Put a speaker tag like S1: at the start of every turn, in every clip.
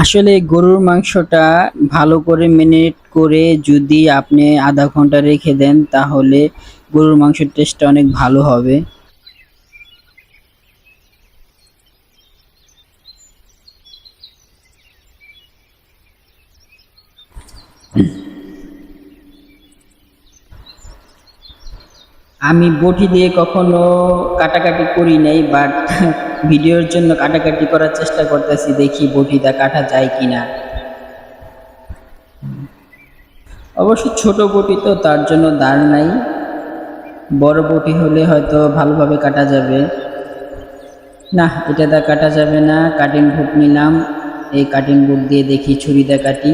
S1: আসলে গরুর মাংসটা ভালো করে মেরিনেট করে যদি আপনি আধা ঘন্টা রেখে দেন তাহলে গরুর মাংসের টেস্টটা অনেক ভালো হবে। আমি বটি দিয়ে কখনো কাটাকাটি করি নাই, বাট ভিডিওর জন্য কাটাকাটি করার চেষ্টা করতেছি, দেখি বটিটা কাটা যায় কিনা। অবশ্য ছোট বটি তো, তার জন্য দাঁড় নাই। বড় বটি হলে হয়তো ভালোভাবে কাটা যাবে। না, এটা দা কাটা যাবে না। কাটিং বোর্ড নিলাম, এই কাটিং বোর্ড দিয়ে দেখি ছুরি দিয়ে কাটি।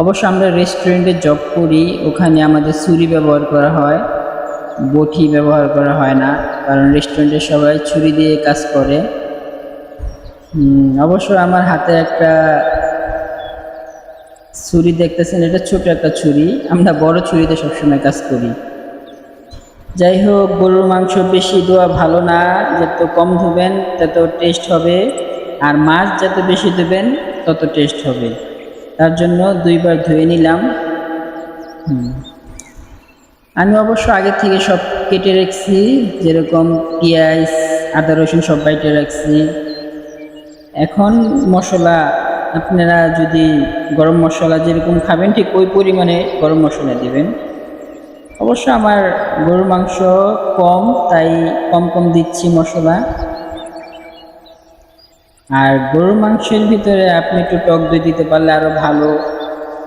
S1: অবশ্য আমরা রেস্টুরেন্টে জব করি, ওখানে আমাদের ছুরি ব্যবহার করা হয়, বটি ব্যবহার করা হয় না, কারণ রেস্টুরেন্টে সবাই ছুরি দিয়ে কাজ করে। অবশ্য আমার হাতে একটা ছুরি দেখতেছেন, এটা ছোট একটা ছুরি, আমরা বড় ছুরিতে সবসময় কাজ করি। যাই হোক, গরুর মাংস বেশি ধোয়া ভালো না, যত কম ধুবেন তত টেস্ট হবে, আর মাছ যত বেশি ধুবেন তত টেস্ট হবে। তার জন্য 2বার ধুয়ে নিলাম। আমি অবশ্য আগে থেকে সব কেটে রাখছি, যেরকম পেঁয়াজ, আদা, রসুন সব বাইটে রাখছি। এখন মশলা, আপনারা যদি গরম মশলা যেরকম খাবেন ঠিক ওই পরিমাণে গরম মশলা দিবেন। অবশ্য আমার গরুর মাংস কম, তাই কম কম দিচ্ছি মশলা। আর গরুর মাংসের ভিতরে আপনি একটু টক দই দিতে পারলে আরও ভালো।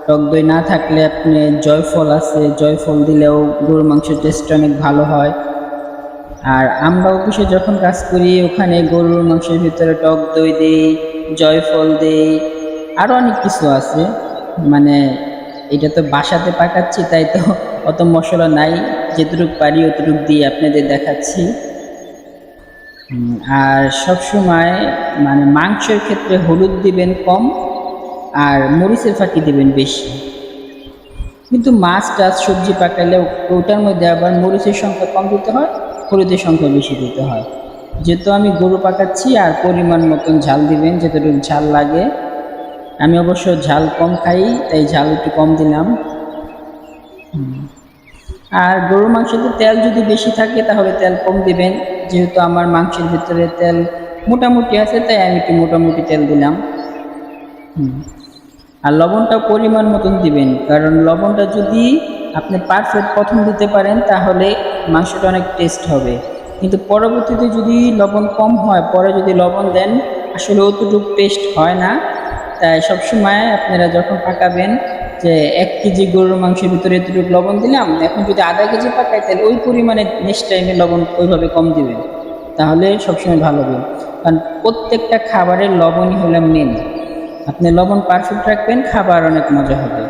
S1: টক দই না থাকলে আপনি জয়ফল আছে, জয়ফল দিলেও গরুর মাংসের টেস্ট অনেক ভালো হয়। আর আমরা অফিসে যখন কাজ করি ওখানে গরুর মাংসের ভিতরে টক দই দিই, জয়ফল দিই, আরও অনেক কিছু আছে। মানে এটা তো বাসাতে পাকাচ্ছি, তাই তো অত মশলা নাই, যেটুকু পারি অতটুকু দিয়ে আপনাদের দেখাচ্ছি। আর সবসময় মানে মাংসের ক্ষেত্রে হলুদ দিবেন কম, আর মরিচের ফাঁকি দিবেন বেশি। কিন্তু মাছ টাছ সবজি পাকালে ওটার মধ্যে আবার মরিচের সংখ্যা কম দিতে হয়, হলুদের সংখ্যা বেশি দিতে হয়। যেহেতু আমি গরু পাকাচ্ছি, আর পরিমাণ মতন ঝাল দিবেন যতটুকু ঝাল লাগে। আমি অবশ্য ঝাল কম খাই, তাই ঝাল একটু কম দিলাম। আর গরুর মাংসতে তেল যদি বেশি থাকে তাহলে তেল কম দিবেন, যেহেতু আমার মাংসের ভিতরে তেল মোটামুটি আছে, তাই আমি একটু মোটামুটি তেল দিলাম। আর লবণটা পরিমাণ মতন দিবেন, কারণ লবণটা যদি আপনি পারফেক্ট প্রথম দিতে পারেন তাহলে মাংসটা অনেক টেস্ট হবে, কিন্তু পরবর্তীতে যদি লবণ কম হয়, পরে যদি লবণ দেন আসলে অতটুকু টেস্ট হয় না। তাই সবসময় আপনারা যখন পাকাবেন, যে 1 কেজি গরুর মাংসের ভিতরে এতটুকু লবণ দিলাম, এখন যদি আধা কেজি পাকাই তাহলে ওই পরিমাণে নেক্সট টাইমে লবণ ওইভাবে কম দিবেন, তাহলে সবসময় ভালো হবে। কারণ প্রত্যেকটা খাবারের লবণই হলো মেন। আপনি লবণ পারফেক্ট রাখবেন, খাবার অনেক মজা হবে।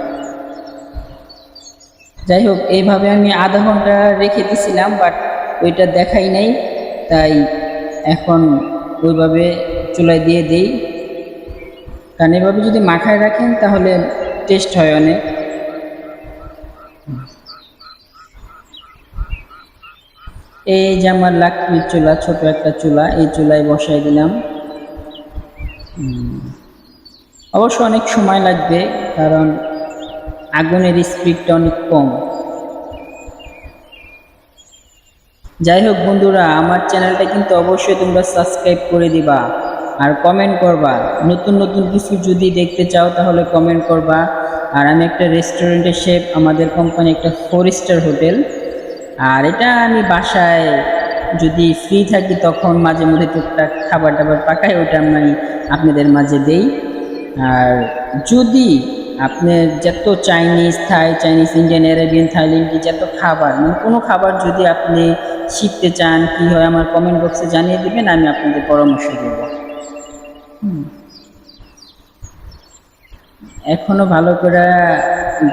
S1: যাই হোক, এইভাবে আমি আধা ঘন্টা রেখে দিয়েছিলাম, বাট ওইটা দেখাই নাই, তাই এখন ওইভাবে চুলায় দিয়ে দিই। কারণ এভাবে যদি মাখায় রাখেন তাহলে টেস্ট হয় অনেক। এই যে আমার লাকড়ির চুলা, ছোট একটা চুলা, এই চুলায় বসাই দিলাম। অবশ্য অনেক সময় লাগবে, কারণ আগুনের স্পিডটা অনেক কম। যাই হোক বন্ধুরা, আমার চ্যানেলটা কিন্তু অবশ্যই তোমরা সাবস্ক্রাইব করে দিবা, আর কমেন্ট করবা। নতুন নতুন কিছু যদি দেখতে চাও তাহলে কমেন্ট করবা। আর আমি একটা রেস্টুরেন্টের শেফ, আমাদের কোম্পানি একটা 4 স্টার হোটেল। আর এটা আমি বাসায় যদি ফ্রি থাকি তখন মাঝে মধ্যে টুকটাক খাবার টাবার পাকাই, ওটা আমি আপনাদের মাঝে দেই। আর যদি আপনার যত চাইনিজ, থাই, চাইনিজ, ইন্ডিয়ান, অ্যারাবিয়ান, থাইল্যান্ডি যত খাবার, মানে কোনো খাবার যদি আপনি শিখতে চান, কী হয় আমার কমেন্ট বক্সে জানিয়ে দেবেন, আমি আপনাদের পরামর্শ দেব। এখনও ভালো করে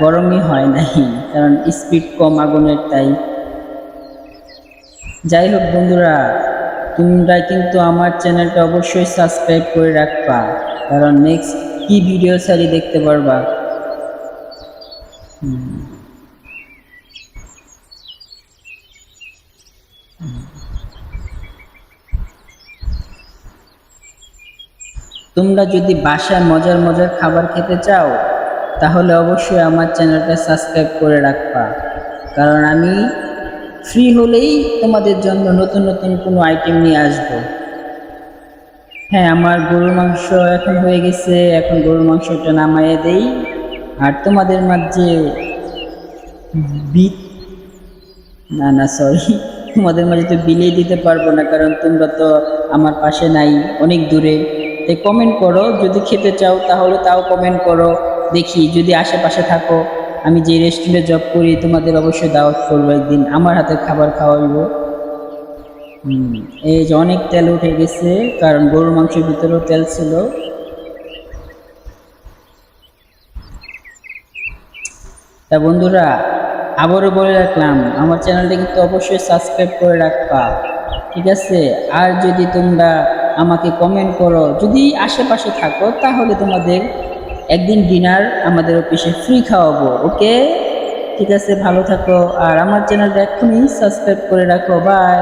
S1: গরমই হয় নাই, কারণ স্পিড কম আগুনের, তাই। যাই হোক বন্ধুরা, তোমরা কিন্তু আমার চ্যানেলটা অবশ্যই সাবস্ক্রাইব করে রাখবা, কারণ নেক্সট কি ভিডিও সারি দেখতে পারবা। তোমরা যদি বাসায় মজার মজার খাবার খেতে চাও তাহলে অবশ্যই আমার চ্যানেলটা সাবস্ক্রাইব করে রাখবা, কারণ আমি ফ্রি হলেই তোমাদের জন্য নতুন নতুন কোনো আইটেম নিয়ে আসবো। হ্যাঁ, আমার গরুর মাংস এখন হয়ে গেছে, এখন গরুর মাংসটা নামাইয়ে দেই। আর তোমাদের মাঝে বি না না সরি, তোমাদের মাঝে তো বিলিয়ে দিতে পারবো না, কারণ তোমরা তো আমার পাশে নাই, অনেক দূরে। তাই কমেন্ট করো, যদি খেতে চাও তাহলে তাও কমেন্ট করো। দেখি যদি আশেপাশে থাকো, আমি যে রেস্টুরেন্টে জব করি তোমাদের অবশ্যই দাওয়াত করবো, একদিন আমার হাতে খাবার খাওয়াইবো। এই যে অনেক তেল উঠে গেছে, কারণ গরুর মাংসের ভিতরেও তেল ছিল। তা বন্ধুরা, আবারও বলে রাখলাম, আমার চ্যানেলটা কিন্তু অবশ্যই সাবস্ক্রাইব করে রাখবা, ঠিক আছে? আর যদি তোমরা আমাকে কমেন্ট করো, যদি আশেপাশে থাকো, তাহলে তোমাদের একদিন ডিনার আমাদের অফিসে ফ্রি খাওয়াবো, ওকে? ঠিক আছে, ভালো থাকো, আর আমার চ্যানেলটা এক্ষুনি সাবস্ক্রাইব করে রাখো। বাই।